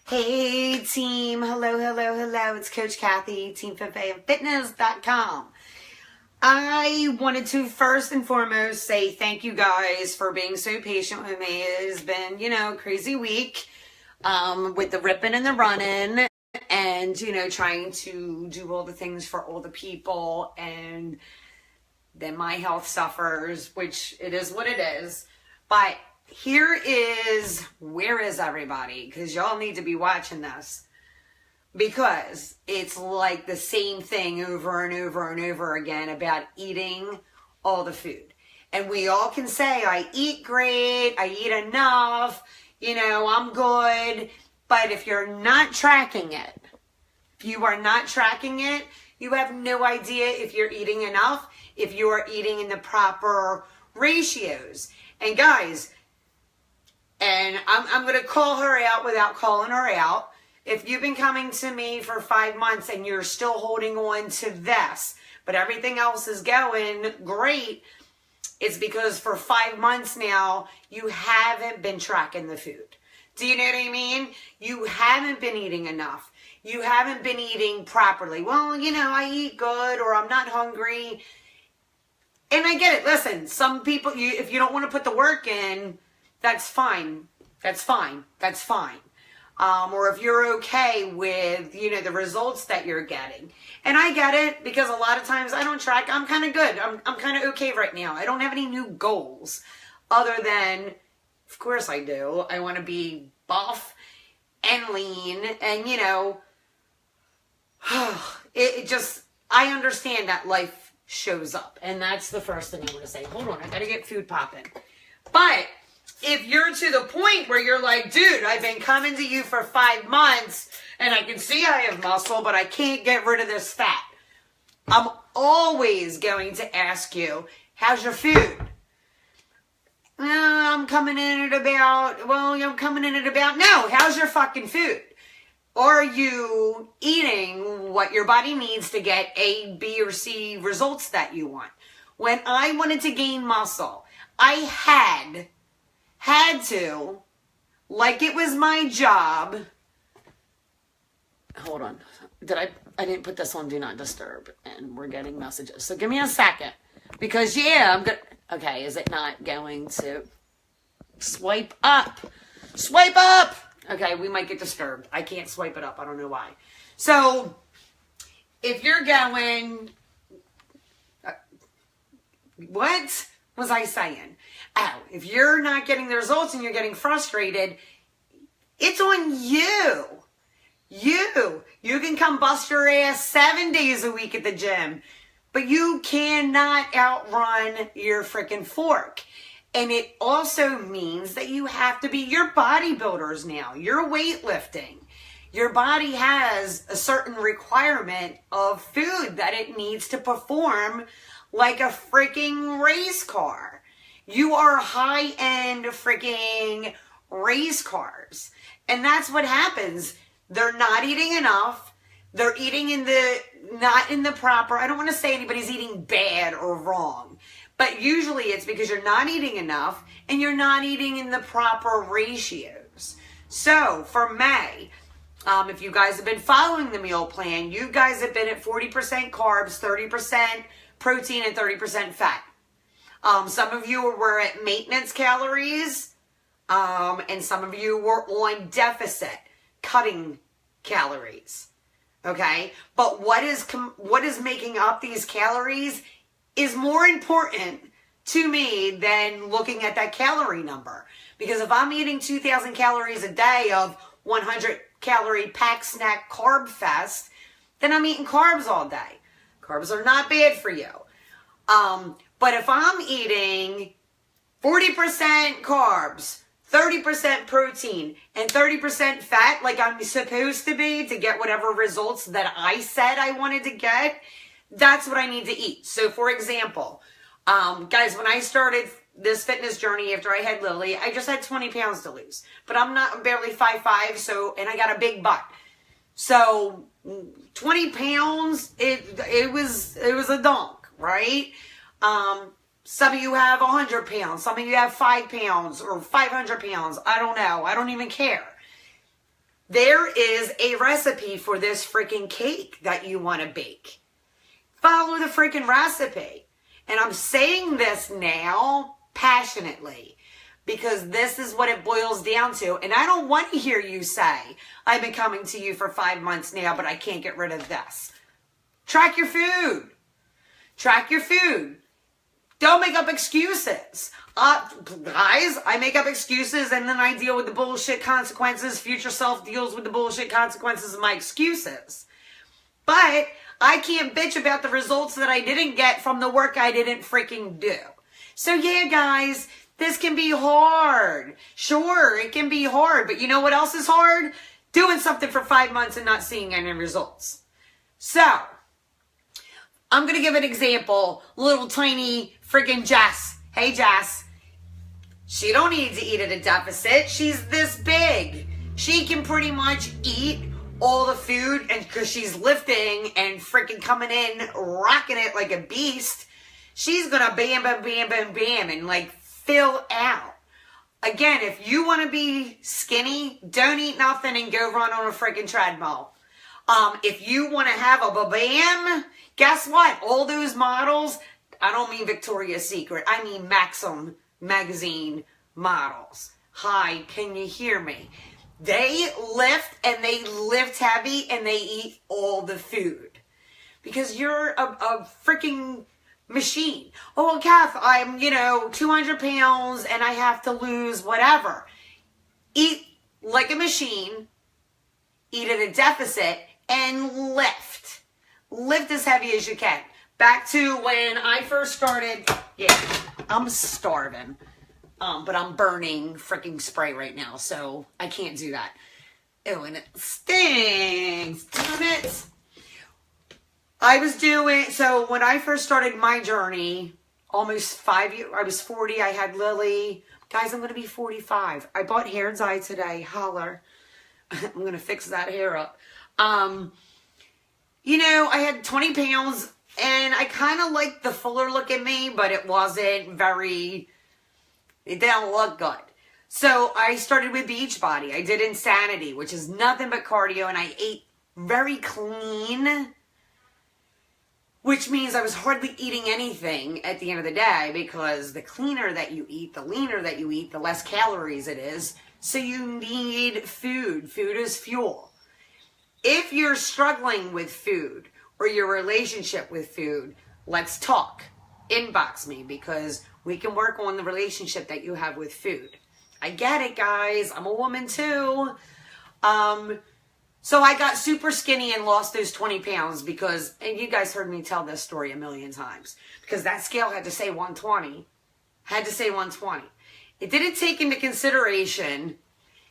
Hey team, hello, it's Coach Kathy, teamfitfitness.com. I wanted to first and foremost say thank you guys for being so patient with me. It has been, crazy week with the ripping and the running and, trying to do all the things for all the people, and then my health suffers, which it is what it is. But where is everybody? Because y'all need to be watching this, because it's like the same thing over and over and over again about eating all the food. And we all can say, I eat great, I eat enough, I'm good. But if you're not tracking it, you have no idea if you're eating enough, if you are eating in the proper ratios. And guys, and I'm going to call her out without calling her out. If you've been coming to me for 5 months and you're still holding on to this, but everything else is going great, it's because for 5 months now, you haven't been tracking the food. Do you know what I mean? You haven't been eating enough. You haven't been eating properly. Well, I eat good, or I'm not hungry. And I get it. Listen, some people, if you don't want to put the work in, that's fine. That's fine. Or if you're okay with, the results that you're getting. And I get it, because a lot of times I don't track. I'm kind of good. I'm kind of okay right now. I don't have any new goals other than, of course I do. I want to be buff and lean, and, I understand that life shows up. And that's the first thing I want to say. Hold on, I got to get food popping. But if you're to the point where you're like, dude, I've been coming to you for 5 months and I can see I have muscle, but I can't get rid of this fat, I'm always going to ask you, how's your food? I'm coming in at about, no, how's your fucking food? Are you eating what your body needs to get A, B, or C results that you want? When I wanted to gain muscle, I had to, like it was my job. Hold on. I didn't put this on Do Not Disturb, and we're getting messages. So give me a second, because I'm good. Okay, is it not going to swipe up? Swipe up! Okay, we might get disturbed. I can't swipe it up. I don't know why. So, if you're going... what was I saying? Oh, if you're not getting the results and you're getting frustrated, it's on you. You can come bust your ass 7 days a week at the gym, but you cannot outrun your freaking fork. And it also means that you have to be, you're bodybuilders now. You're weightlifting. Your body has a certain requirement of food that it needs to perform like a freaking race car. You are high-end freaking race cars. And that's what happens. They're not eating enough. They're eating not in the proper, I don't want to say anybody's eating bad or wrong, but usually it's because you're not eating enough and you're not eating in the proper ratios. So for May, if you guys have been following the meal plan, you guys have been at 40% carbs, 30% protein, and 30% fat. Some of you were at maintenance calories, and some of you were on deficit, cutting calories. Okay? But what is making up these calories is more important to me than looking at that calorie number. Because if I'm eating 2,000 calories a day of 100 calorie pack snack carb fest, then I'm eating carbs all day. Carbs are not bad for you. But if I'm eating 40% carbs, 30% protein, and 30% fat, like I'm supposed to be to get whatever results that I said I wanted to get, that's what I need to eat. So for example, guys, when I started this fitness journey after I had Lily, I just had 20 pounds to lose. But I'm barely 5'5", and I got a big butt. So 20 pounds, it was a donk, right? Some of you have 100 pounds. Some of you have 5 pounds or 500 pounds. I don't know. I don't even care. there is a recipe for this freaking cake that you want to bake. Follow the freaking recipe. And I'm saying this now passionately because this is what it boils down to. And I don't want to hear you say, I've been coming to you for 5 months now, but I can't get rid of this. Track your food. Track your food. Don't make up excuses. Guys, I make up excuses and then I deal with the bullshit consequences. Future self deals with the bullshit consequences of my excuses. But I can't bitch about the results that I didn't get from the work I didn't freaking do. So yeah, guys, this can be hard. Sure, it can be hard. But you know what else is hard? Doing something for 5 months and not seeing any results. So, I'm going to give an example. Little tiny freaking Jess. Hey, Jess. She don't need to eat at a deficit. She's this big. She can pretty much eat all the food, and because she's lifting and freaking coming in, rocking it like a beast, she's going to bam, bam, bam, bam, bam, and like fill out. Again, if you want to be skinny, don't eat nothing and go run on a freaking treadmill. If you want to have a bam, guess what? All those models, I don't mean Victoria's Secret, I mean Maxim magazine models. Hi, can you hear me? They lift and they lift heavy and they eat all the food. Because you're a freaking machine. Oh, well, Kath, I'm, 200 pounds and I have to lose whatever. Eat like a machine, eat at a deficit, and lift. Lift as heavy as you can. Back to when I first started, yeah, I'm starving. But I'm burning freaking spray right now, so I can't do that. Ew, and it stings. Damn it. So when I first started my journey, almost 5 years, I was 40, I had Lily. Guys, I'm going to be 45. I bought hair dye today, holler. I'm going to fix that hair up. I had 20 pounds, and I kind of liked the fuller look at me, but it wasn't very... It didn't look good. So I started with Beachbody. I did Insanity, which is nothing but cardio, and I ate very clean, which means I was hardly eating anything at the end of the day, because the cleaner that you eat, the leaner that you eat, the less calories it is. So you need food. Food is fuel. If you're struggling with food or your relationship with food, let's talk. Inbox me, because we can work on the relationship that you have with food. I get it, guys. I'm a woman too. So I got super skinny and lost those 20 pounds because, and you guys heard me tell this story a million times, because that scale had to say 120. Had to say 120. It didn't take into consideration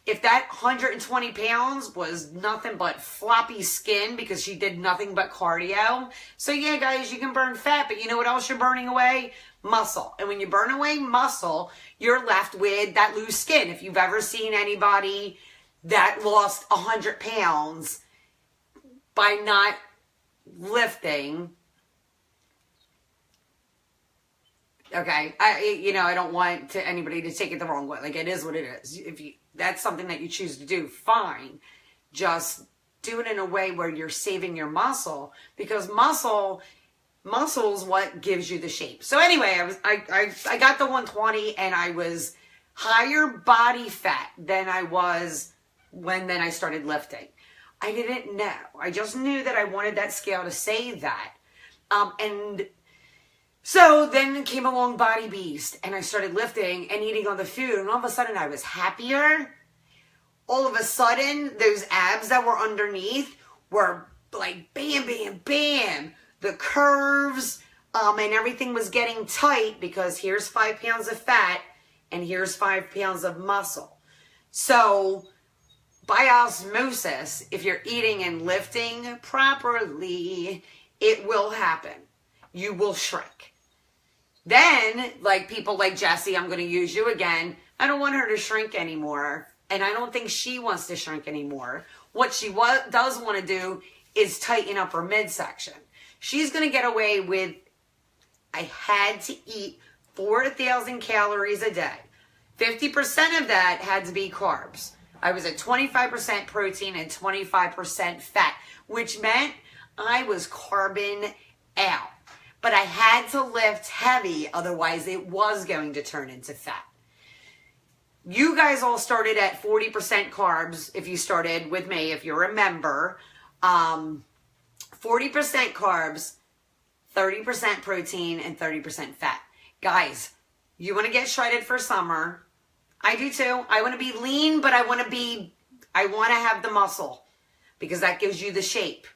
if that 120 pounds was nothing but floppy skin because she did nothing but cardio. So yeah, guys, you can burn fat, but you know what else you're burning away? Muscle. And when you burn away muscle, you're left with that loose skin. If you've ever seen anybody that lost 100 pounds by not lifting, okay, I don't want anybody to take it the wrong way. Like, it is what it is. If that's something that you choose to do, fine. Just do it in a way where you're saving your muscle, because muscle is what gives you the shape. So anyway, I got the 120, and I was higher body fat than I was when I started lifting. I didn't know. I just knew that I wanted that scale to say that. And so then came along Body Beast, and I started lifting and eating all the food, and all of a sudden I was happier. All of a sudden, those abs that were underneath were like bam, bam, bam. The curves, and everything was getting tight, because here's 5 pounds of fat and here's 5 pounds of muscle. So by osmosis, if you're eating and lifting properly, it will happen. You will shrink. Then, like people like Jessie, I'm going to use you again. I don't want her to shrink anymore. And I don't think she wants to shrink anymore. What she does want to do is tighten up her midsection. She's going to get away with, I had to eat 4,000 calories a day. 50% of that had to be carbs. I was at 25% protein and 25% fat, which meant I was carbon out. But I had to lift heavy, otherwise it was going to turn into fat. You guys all started at 40% carbs if you started with me, if you're a member. 40% carbs, 30% protein, and 30% fat. Guys, you want to get shredded for summer. I do too. I want to be lean, but I want to have the muscle because that gives you the shape.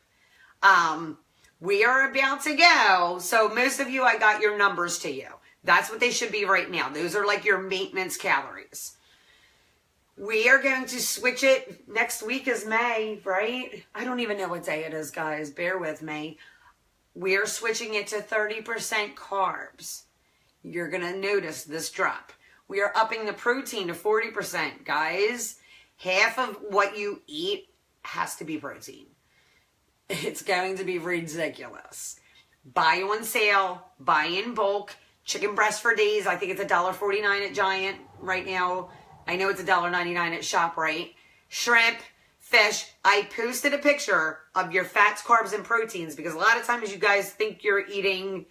We are about to go. So most of you, I got your numbers to you. That's what they should be right now. Those are like your maintenance calories. We are going to switch it. Next week is May, right? I don't even know what day it is, guys. Bear with me. We are switching it to 30% carbs. You're going to notice this drop. We are upping the protein to 40%, guys. Half of what you eat has to be protein. It's going to be ridiculous. Buy on sale, buy in bulk. Chicken breast for days. I think it's $1.49 at Giant right now. I know it's $1.99 at ShopRite. Shrimp, fish. I posted a picture of your fats, carbs, and proteins because a lot of times you guys think you're eating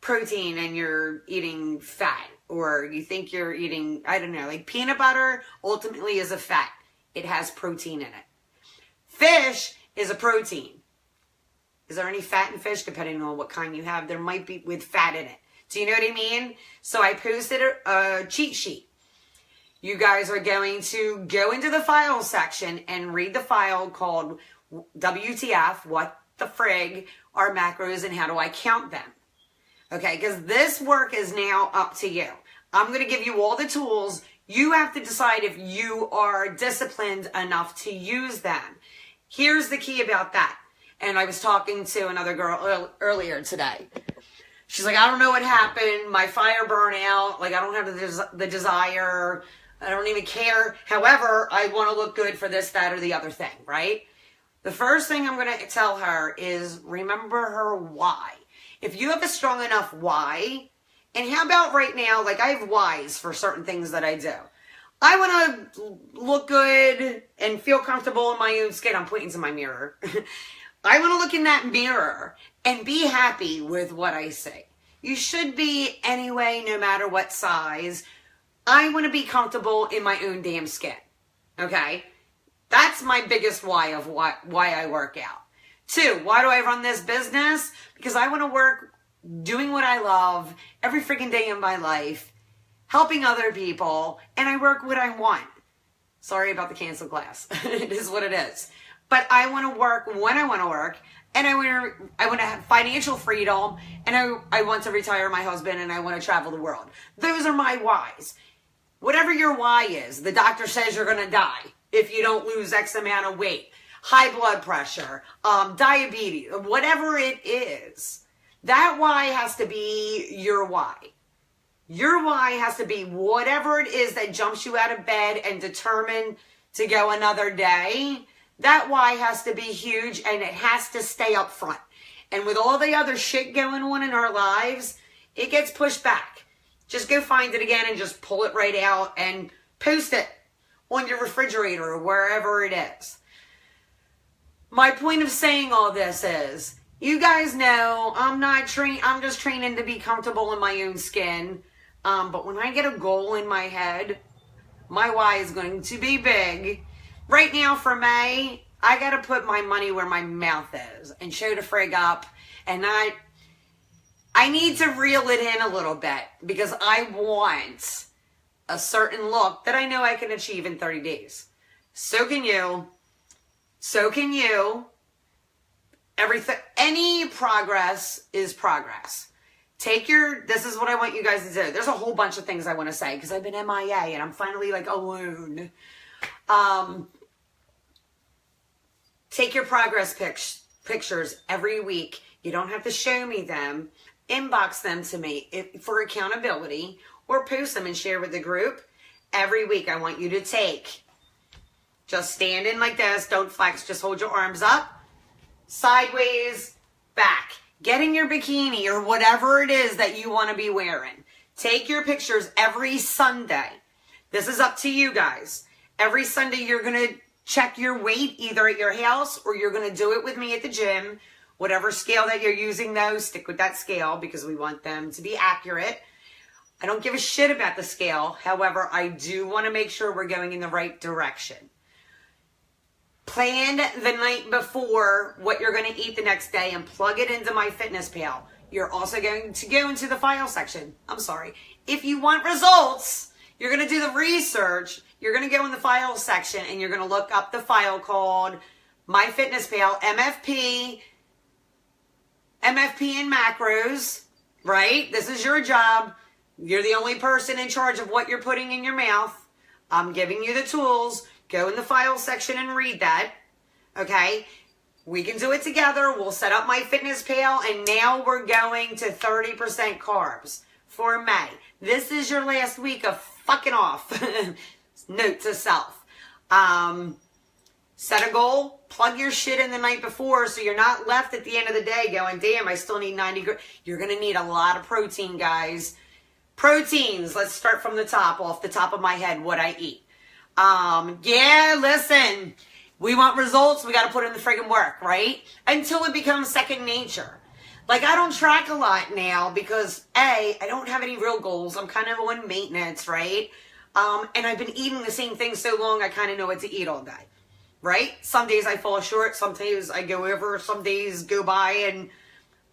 protein and you're eating fat, or you think you're eating, I don't know, like peanut butter ultimately is a fat. It has protein in it. Fish is a protein. Is there any fat in fish? Depending on what kind you have, there might be with fat in it. Do you know what I mean? So I posted a cheat sheet. You guys are going to go into the file section and read the file called WTF, what the frig are macros and how do I count them? Okay, because this work is now up to you. I'm going to give you all the tools. You have to decide if you are disciplined enough to use them. Here's the key about that. And I was talking to another girl earlier today. She's like, I don't know what happened. My fire burned out. Like, I don't have the desire. I don't even care. However, I want to look good for this, that, or the other thing, right? The first thing I'm going to tell her is remember her why. If you have a strong enough why, and how about right now, like I have whys for certain things that I do. I want to look good and feel comfortable in my own skin. I'm pointing to my mirror. I want to look in that mirror and be happy with what I see. You should be anyway, no matter what size. I want to be comfortable in my own damn skin. Okay? That's my biggest why of why I work out. 2, why do I run this business? Because I want to work doing what I love every freaking day of my life, helping other people, and I work what I want. Sorry about the canceled class. It is what it is. But I want to work when I want to work, and I want to have financial freedom, and I want to retire my husband, and I want to travel the world. Those are my whys. Whatever your why is, the doctor says you're going to die if you don't lose X amount of weight, high blood pressure, diabetes, whatever it is, that why has to be your why. Your why has to be whatever it is that jumps you out of bed and determined to go another day. That why has to be huge, and it has to stay up front. And with all the other shit going on in our lives, it gets pushed back. Just go find it again and just pull it right out and post it on your refrigerator or wherever it is. My point of saying all this is, you guys know I'm just training to be comfortable in my own skin. But when I get a goal in my head, my why is going to be big. Right now for May, I got to put my money where my mouth is and show the frig up. And I need to reel it in a little bit because I want a certain look that I know I can achieve in 30 days. So can you. So can you. Any progress is progress. This is what I want you guys to do. There's a whole bunch of things I want to say because I've been MIA and I'm finally like alone. Take your progress pictures every week. You don't have to show me them. Inbox them to me for accountability or post them and share with the group. Every week I want you to take. Just stand in like this. Don't flex. Just hold your arms up. Sideways. Back. Get in your bikini or whatever it is that you want to be wearing. Take your pictures every Sunday. This is up to you guys. Every Sunday, you're going to check your weight either at your house or you're going to do it with me at the gym. Whatever scale that you're using, though, stick with that scale because we want them to be accurate. I don't give a shit about the scale. However, I do want to make sure we're going in the right direction. Plan the night before what you're going to eat the next day and plug it into MyFitnessPal. You're also going to go into the file section. I'm sorry. If you want results, you're going to do the research. You're going to go in the file section and you're going to look up the file called MyFitnessPal, MFP and macros, right? This is your job. You're the only person in charge of what you're putting in your mouth. I'm giving you the tools. Go in the file section and read that, okay? We can do it together. We'll set up MyFitnessPal, and now we're going to 30% carbs for May. This is your last week of fucking off. Note to self. Set a goal. Plug your shit in the night before so you're not left at the end of the day going, damn, I still need 90 grams. You're going to need a lot of protein, guys. Proteins. Let's start from the top, off the top of my head, what I eat. Yeah, listen. We want results. We got to put in the friggin' work, right? Until it becomes second nature. Like, I don't track a lot now because, A, I don't have any real goals. I'm kind of on maintenance, right? And I've been eating the same thing so long, I kind of know what to eat all day, right? Some days I fall short. Some days I go over. Some days go by and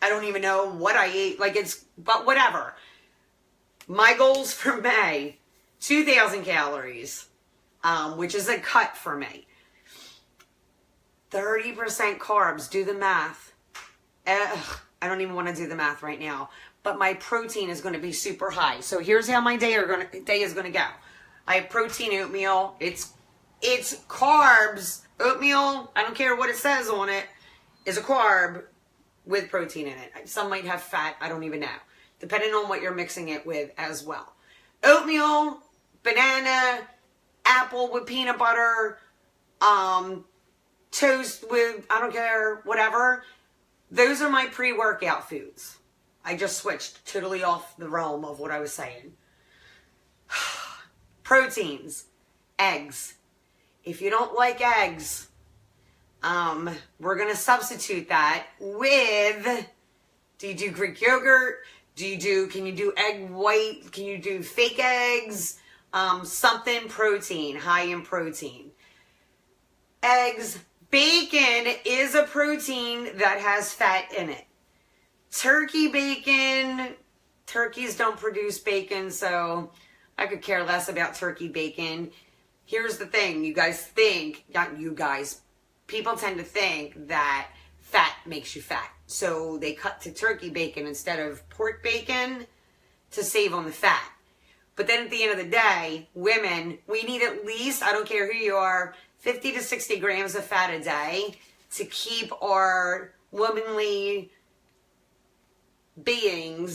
I don't even know what I ate. Like, but whatever. My goals for May, 2,000 calories, which is a cut for me. 30% carbs. Do the math. I don't even want to do the math right now. But my protein is going to be super high. So here's how my day is going to go. I have protein oatmeal. It's carbs. Oatmeal, I don't care what it says on it, is a carb with protein in it. Some might have fat. I don't even know. Depending on what you're mixing it with as well. Oatmeal, banana, apple with peanut butter, toast with, I don't care, whatever. Those are my pre-workout foods. I just switched totally off the realm of what I was saying. Proteins, eggs. If you don't like eggs, we're going to substitute that with, do you do Greek yogurt? Can you do egg white? Can you do fake eggs? Something protein, high in protein. Eggs, bacon is a protein that has fat in it. Turkey bacon, turkeys don't produce bacon, so I could care less about turkey bacon. Here's the thing, you guys think, not you guys, people tend to think that fat makes you fat. So they cut to turkey bacon instead of pork bacon to save on the fat. But then at the end of the day, women, we need at least, I don't care who you are, 50 to 60 grams of fat a day to keep our womanly being,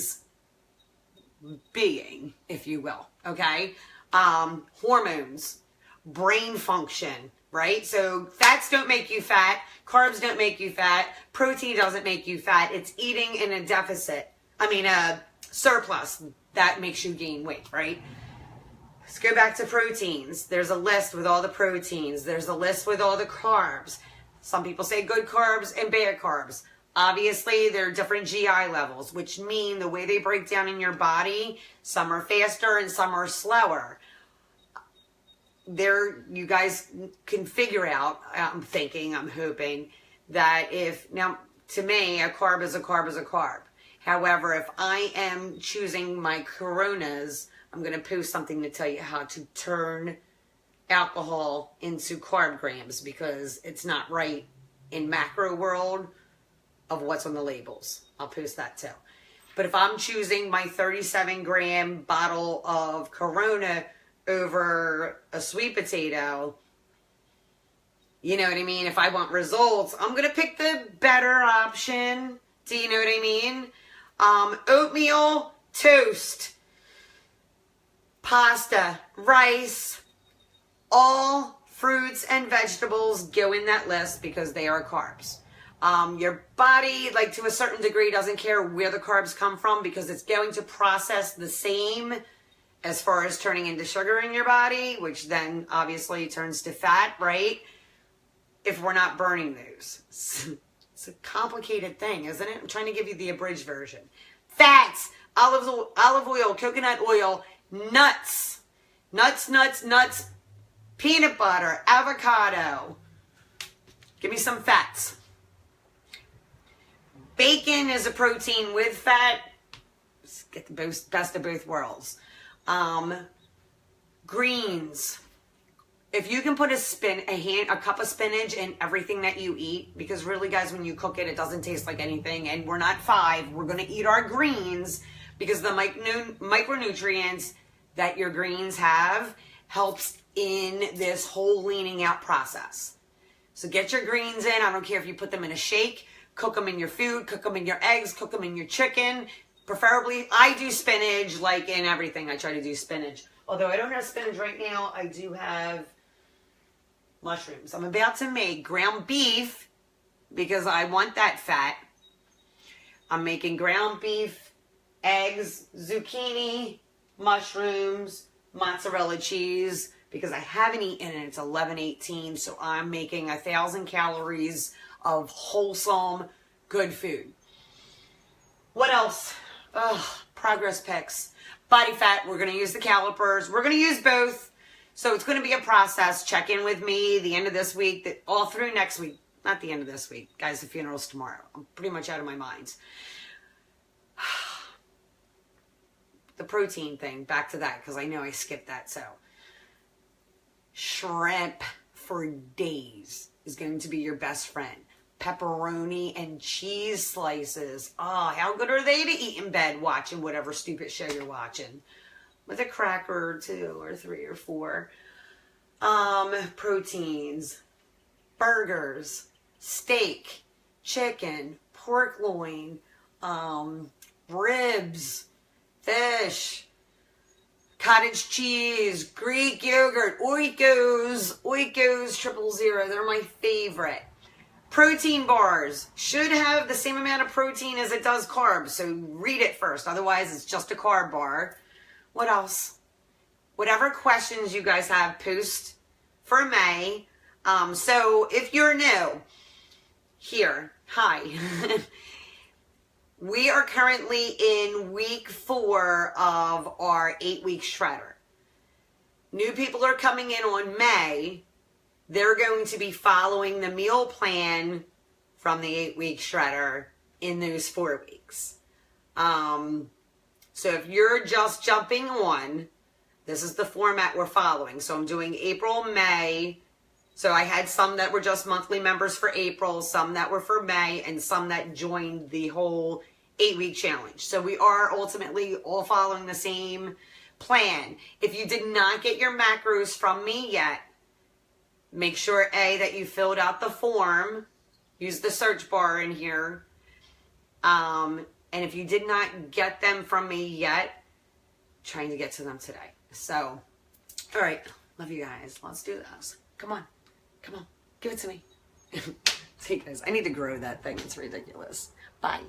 if you will, okay? Hormones, brain function, right? So fats don't make you fat, carbs don't make you fat, protein doesn't make you fat. It's eating in a deficit, surplus that makes you gain weight, right? Let's go back to proteins. There's a list with all the proteins. There's a list with all the carbs. Some people say good carbs and bad carbs. Obviously, there are different GI levels, which mean the way they break down in your body, some are faster and some are slower. You guys can figure out, I'm hoping, that now, to me, a carb is a carb is a carb. However, if I am choosing my Coronas, I'm going to post something to tell you how to turn alcohol into carb grams because it's not right in macro world of what's on the labels. I'll post that too. But if I'm choosing my 37-gram bottle of Corona over a sweet potato, you know what I mean? If I want results, I'm going to pick the better option. Do you know what I mean? Oatmeal, toast, pasta, rice, all fruits and vegetables go in that list because they are carbs. Your body, like to a certain degree, doesn't care where the carbs come from because it's going to process the same as far as turning into sugar in your body, which then obviously turns to fat, right? If we're not burning those. It's a complicated thing, isn't it? I'm trying to give you the abridged version. Fats, olive oil, coconut oil, nuts, peanut butter, avocado. Give me some fats. Bacon is a protein with fat. Let's get the best of both worlds. Greens. If you can put a cup of spinach in everything that you eat, because really, guys, when you cook it, it doesn't taste like anything, and we're not 5. We're going to eat our greens because the micronutrients that your greens have helps in this whole leaning out process. So get your greens in. I don't care if you put them in a shake, cook them in your food, cook them in your eggs, cook them in your chicken. Preferably, I do spinach, like in everything. I try to do spinach. Although I don't have spinach right now, I do have mushrooms. I'm about to make ground beef because I want that fat. I'm making ground beef, eggs, zucchini, mushrooms, mozzarella cheese because I haven't eaten and it's 11:18. So I'm making 1,000 calories of wholesome, good food. What else? Progress pics. Body fat, we're going to use the calipers. We're going to use both. So it's going to be a process. Check in with me the end of this week, all through next week. Not the end of this week. Guys, the funeral's tomorrow. I'm pretty much out of my mind. The protein thing, back to that, because I know I skipped that. So shrimp for days is going to be your best friend. Pepperoni and cheese slices. Oh, how good are they to eat in bed watching whatever stupid show you're watching? With a cracker or 2 or 3 or 4. Proteins. Burgers. Steak. Chicken. Pork loin. Ribs. Fish. Cottage cheese. Greek yogurt. Oikos. Oikos 000. They're my favorite. Protein bars should have the same amount of protein as it does carbs. So read it first. Otherwise, it's just a carb bar. What else? Whatever questions you guys have, post for May. So if you're new here, hi. We are currently in week 4 of our 8-week shredder. New people are coming in on May. They're going to be following the meal plan from the 8-week shredder in those 4 weeks. So if you're just jumping on, this is the format we're following. So I'm doing April, May. So I had some that were just monthly members for April, some that were for May, and some that joined the whole 8-week challenge. So we are ultimately all following the same plan. If you did not get your macros from me yet, make sure, A, that you filled out the form. Use the search bar in here. And if you did not get them from me yet, trying to get to them today. So, all right. Love you guys. Let's do this. Come on. Come on. Give it to me. See you guys. I need to grow that thing. It's ridiculous. Bye.